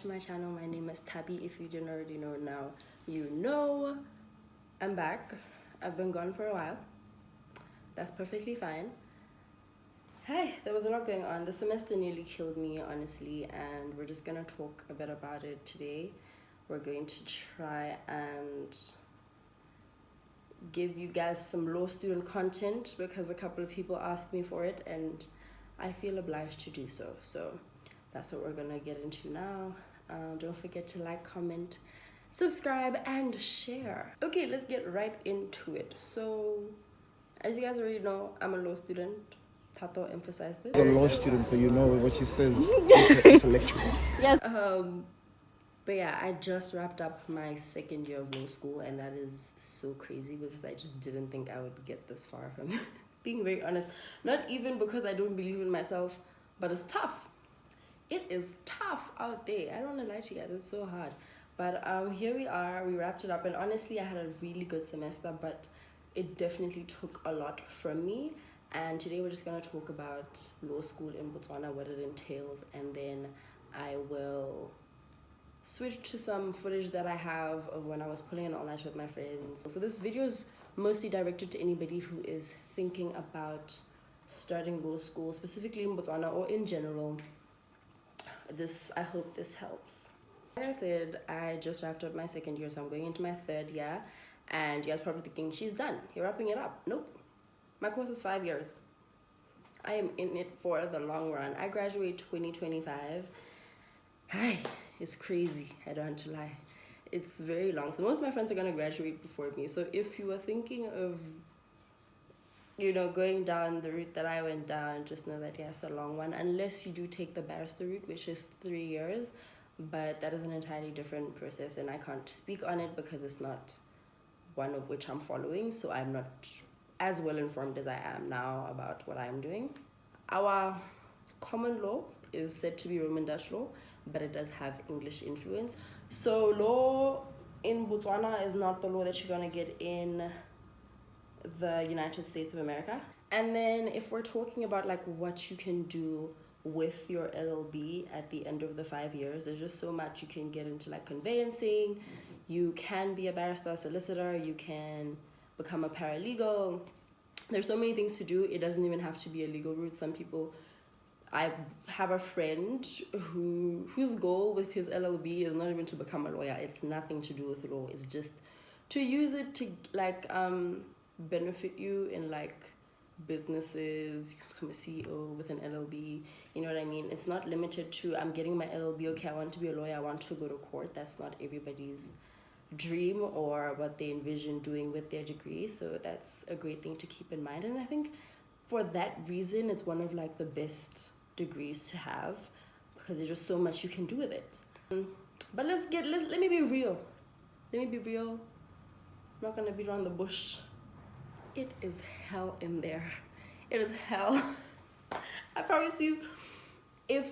to my channel. My name is Tabby. If you didn't already know now, you know. I'm back. I've been gone for a while. That's perfectly fine. Hey, there was a lot going on. The semester nearly killed me, honestly, and we're just gonna talk a bit about it today. We're going to try and give you guys some law student content because a couple of people asked me for it and I feel obliged to do so. So that's what we're gonna get into now. Don't forget to like, comment, subscribe, and share. Okay, let's get right into it. So, as you guys already know, I'm a law student. Tato emphasized it. She's a law student, so you know what she says. It's intellectual. Yes. But yeah, I just wrapped up my second year of law school, and that is so crazy because I just didn't think I would get this far from being very honest. Not even because I don't believe in myself, but it's tough. It is tough out there. I don't want to lie to you guys, it's so hard. But here we are, we wrapped it up, and honestly I had a really good semester, but it definitely took a lot from me. And today we're just going to talk about law school in Botswana, what it entails, and then I will switch to some footage that I have of when I was pulling an all-night with my friends. So this video is mostly directed to anybody who is thinking about starting law school, specifically in Botswana or in general. I hope this helps. Like I said, I just wrapped up my second year, so I'm going into my third year. And you guys probably thinking, she's done, you're wrapping it up. Nope. My course is 5 years. I am in it for the long run. I graduate 2025. Hi, it's crazy. I don't want to lie. It's very long. So most of my friends are going to graduate before me. So if you were thinking of, going down the route that I went down, just know that it's a long one. Unless you do take the barrister route, which is 3 years. But that is an entirely different process. And I can't speak on it because it's not one of which I'm following. So I'm not as well informed as I am now about what I'm doing. Our common law is said to be Roman Dutch law, but it does have English influence. So law in Botswana is not the law that you're going to get in the United States of America. And then if we're talking about like what you can do with your LLB at the end of the 5 years, there's just so much. You can get into like conveyancing, you can be a barrister, solicitor, you can become a paralegal. There's so many things to do. It doesn't even have to be a legal route. Some people, I have a friend whose goal with his LLB is not even to become a lawyer. It's nothing to do with law. It's just to use it to like benefit you in like businesses. You can become a CEO with an LLB. You know what I mean? It's not limited to I'm getting my LLB. Okay, I want to be a lawyer. I want to go to court. That's not everybody's dream or what they envision doing with their degree. So that's a great thing to keep in mind. And I think for that reason, it's one of like the best degrees to have because there's just so much you can do with it. But let me be real. I'm not gonna beat around the bush. It is hell in there. It is hell. I promise you, I'm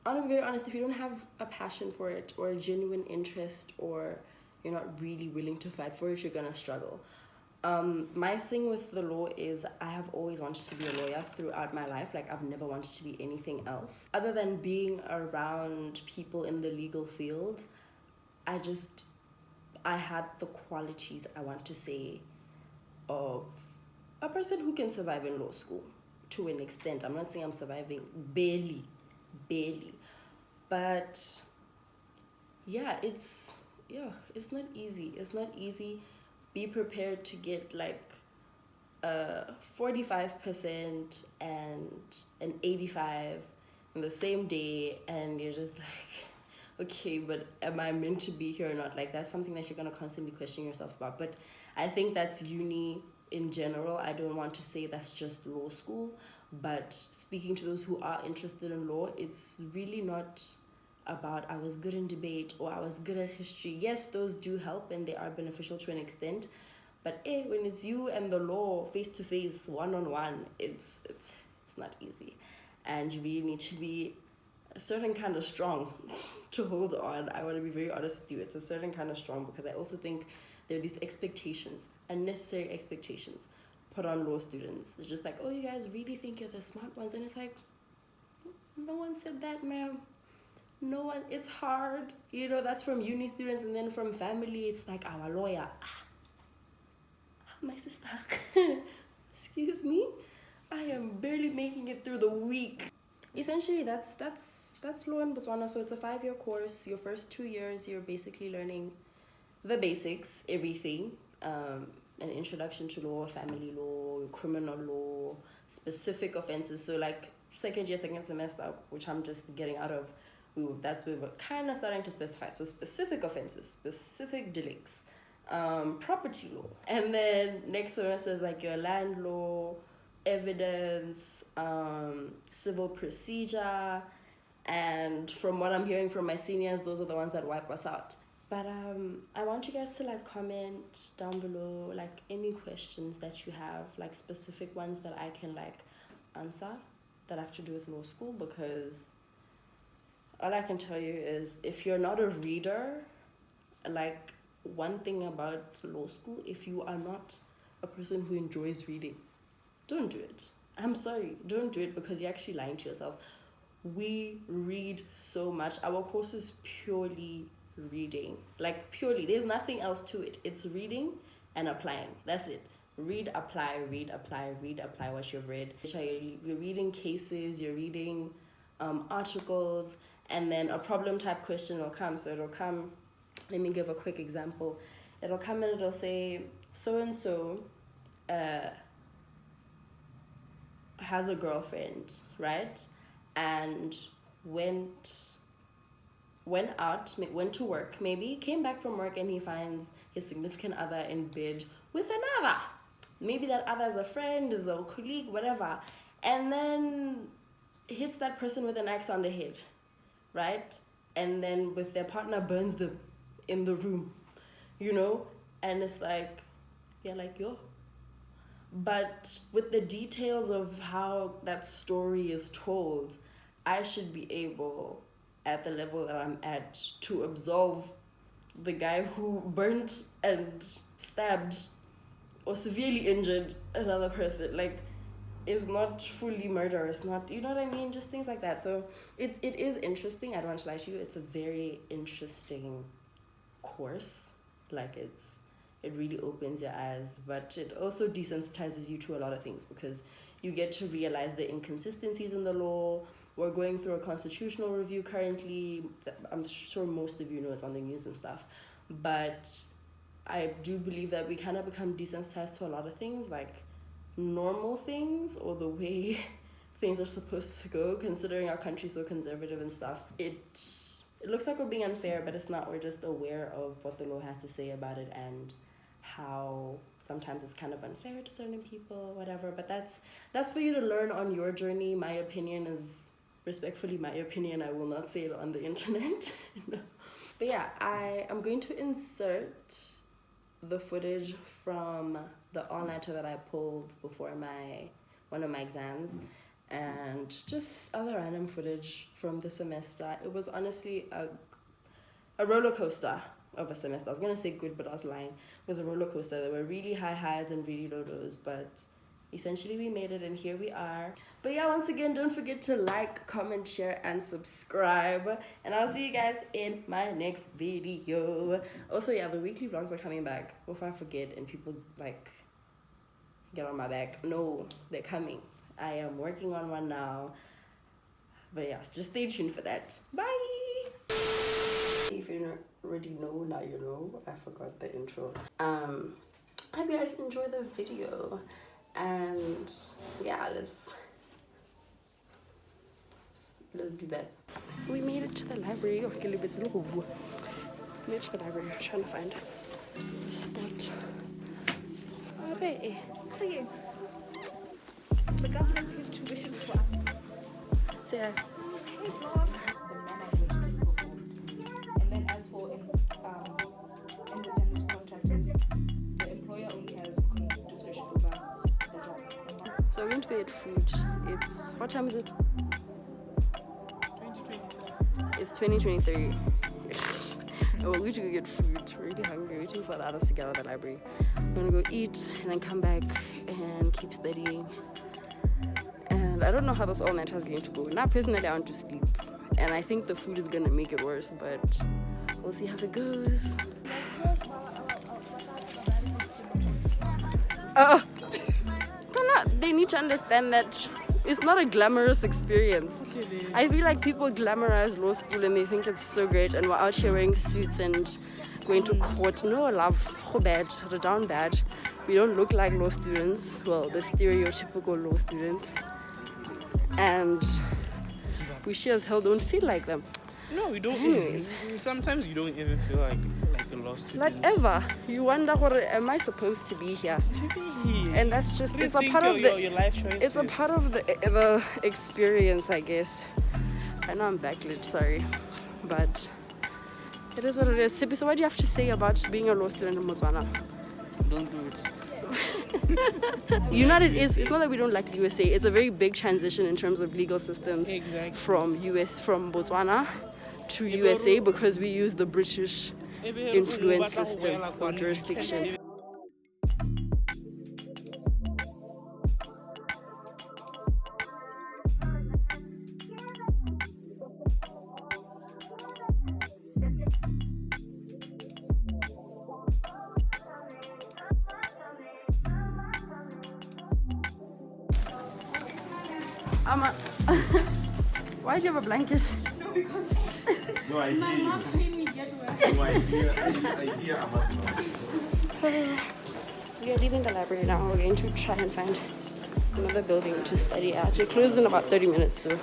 gonna be very honest, if you don't have a passion for it or a genuine interest or you're not really willing to fight for it, you're gonna struggle. My thing with the law is I have always wanted to be a lawyer throughout my life. Like I've never wanted to be anything else. Other than being around people in the legal field, I had the qualities, I want to say, of a person who can survive in law school to an extent. I'm not saying I'm surviving barely. But yeah, it's not easy. It's not easy. Be prepared to get like 45% and an 85 in the same day, and you're just like, okay, but am I meant to be here or not? Like that's something that you're gonna constantly question yourself about. But I think that's uni in general. I don't want to say that's just law school, but speaking to those who are interested in law, it's really not about I was good in debate or I was good at history. Yes, those do help and they are beneficial to an extent, but when it's you and the law face to face, one-on-one, it's not easy, and you really need to be a certain kind of strong to hold on. I want to be very honest with you. It's a certain kind of strong because I also think there are these expectations, unnecessary expectations put on law students. It's just like, oh, you guys really think you're the smart ones, and it's like, no one said that, ma'am. No one, it's hard. You know, that's from uni students, and then from family, it's like our lawyer. My sister. Excuse me? I am barely making it through the week. Essentially, that's law in Botswana. So it's a 5-year course. Your first 2 years, you're basically learning the basics, everything. An introduction to law, family law, criminal law, specific offenses. So like second semester, which I'm just getting out of, that's where we're kind of starting to specify. So specific offenses, specific delicts, property law. And then next semester is like your land law, evidence, civil procedure. And from what I'm hearing from my seniors, those are the ones that wipe us out. But I want you guys to like comment down below like any questions that you have, like specific ones that I can like answer that have to do with law school, because all I can tell you is if you're not a reader, like one thing about law school, if you are not a person who enjoys reading, don't do it. I'm sorry, don't do it, because you're actually lying to yourself. We read so much. Our course is purely reading, like purely, there's nothing else to it. It's reading and applying. That's it. Read, apply, read, apply, read, apply what you've read. You're reading cases, you're reading articles, and then a problem type question will come. So it'll come, let me give a quick example. It'll come and it'll say so and so has a girlfriend, right? And went to work, maybe came back from work, and he finds his significant other in bed with another. Maybe that other is a friend, is a colleague, whatever, and then hits that person with an axe on the head, right? And then with their partner burns them in the room, you know? And it's like, you're like, yo. But with the details of how that story is told, I should be able, at the level that I'm at, to absolve the guy who burnt and stabbed or severely injured another person. Like, it's not fully murder, it's not, you know what I mean? Just things like that. So it is interesting. I don't want to lie to you. It's a very interesting course. Like, it really opens your eyes, but it also desensitizes you to a lot of things, because you get to realize the inconsistencies in the law. We're going through a constitutional review currently. I'm sure most of you know it's on the news and stuff. But I do believe that we kind of become desensitized to a lot of things, like normal things, or the way things are supposed to go, considering our country's so conservative and stuff. It looks like we're being unfair, but it's not. We're just aware of what the law has to say about it, and how sometimes it's kind of unfair to certain people, whatever. But that's for you to learn on your journey. My opinion is respectfully my opinion. I will not say it on the internet. No. But yeah, I am going to insert the footage from the all-nighter that I pulled before one of my exams, and just other random footage from the semester. It was honestly a roller coaster of a semester. I was gonna say good, but I was lying. It was a roller coaster. There were really high highs and really low lows, but essentially we made it, and here we are. But yeah, once again, don't forget to like, comment, share, and subscribe, and I'll see you guys in my next video. Also, yeah, the weekly vlogs are coming back before I forget and people like get on my back. No, they're coming. I am working on one now, but yeah, just stay tuned for that. Bye. If you don't already know, now you know. I forgot the intro. I hope you guys enjoy the video, and yeah, let's do that. We made it to the library. Okay, made it to the library. I'm trying to find a spot. Alright. The government pays tuition to us. So yeah. Hey, vlog. The manner in which this performed. And then as for independent contractors, the employer only has complete discretion over the job. So we're going to go get food. What time is it? 2023. It's 2023. We're going to go get food. We're really hungry. We're waiting for the others to get out of the library. We're going to go eat and then come back and keep studying. And I don't know how this all-night is going to go. Now, personally, I want to sleep. and I think the food is gonna make it worse, but we'll see how it goes. They need to understand that it's not a glamorous experience. I feel like people glamorize law school and they think it's so great, and we're out here wearing suits and going to court. No, love, go bad, down bad. We don't look like law students, well, the stereotypical law students, and we sure as hell don't feel like them. No, we don't. Anyways. Sometimes you don't even feel like a law student. Like ever. You wonder, what am I supposed to be here? And that's just, it's a part of your life choice. It's a part of the experience, I guess. I know I'm backlit, sorry, but it is what it is. Sipi, so what do you have to say about being a law student in Botswana? Don't do it. You know what it is? It's not that we don't like the USA. It's a very big transition in terms of legal systems. Exactly. From Botswana to USA, because we use the British influence system or jurisdiction. Why do you have a blanket? No, because No, I my hear mom you. made me get wet. No, I hear I must know. We are leaving the library now. We're going to try and find another building to study at. It closes in about 30 minutes, so.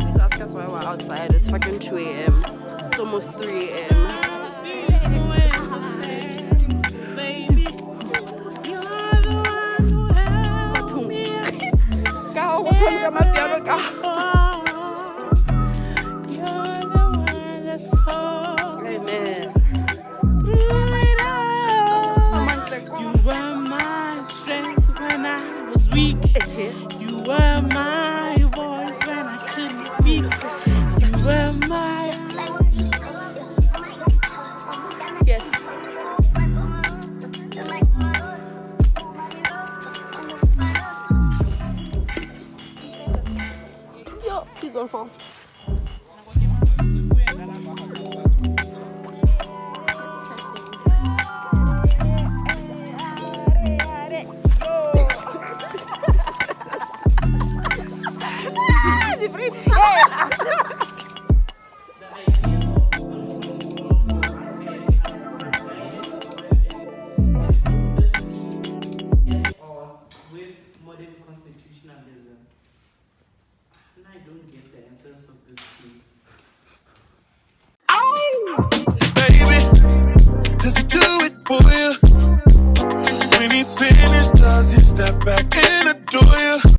Please ask us why we're outside. It's fucking 2 a.m. It's almost 3 a.m. Amen. You were my strength when I was weak. You were my voice when I couldn't speak. You were my... Yes. Yo, please don't fall. With modern constitutionalism, and I don't get the essence of this case. Baby, does he do it for you? When he's finished, does he step back and adore you?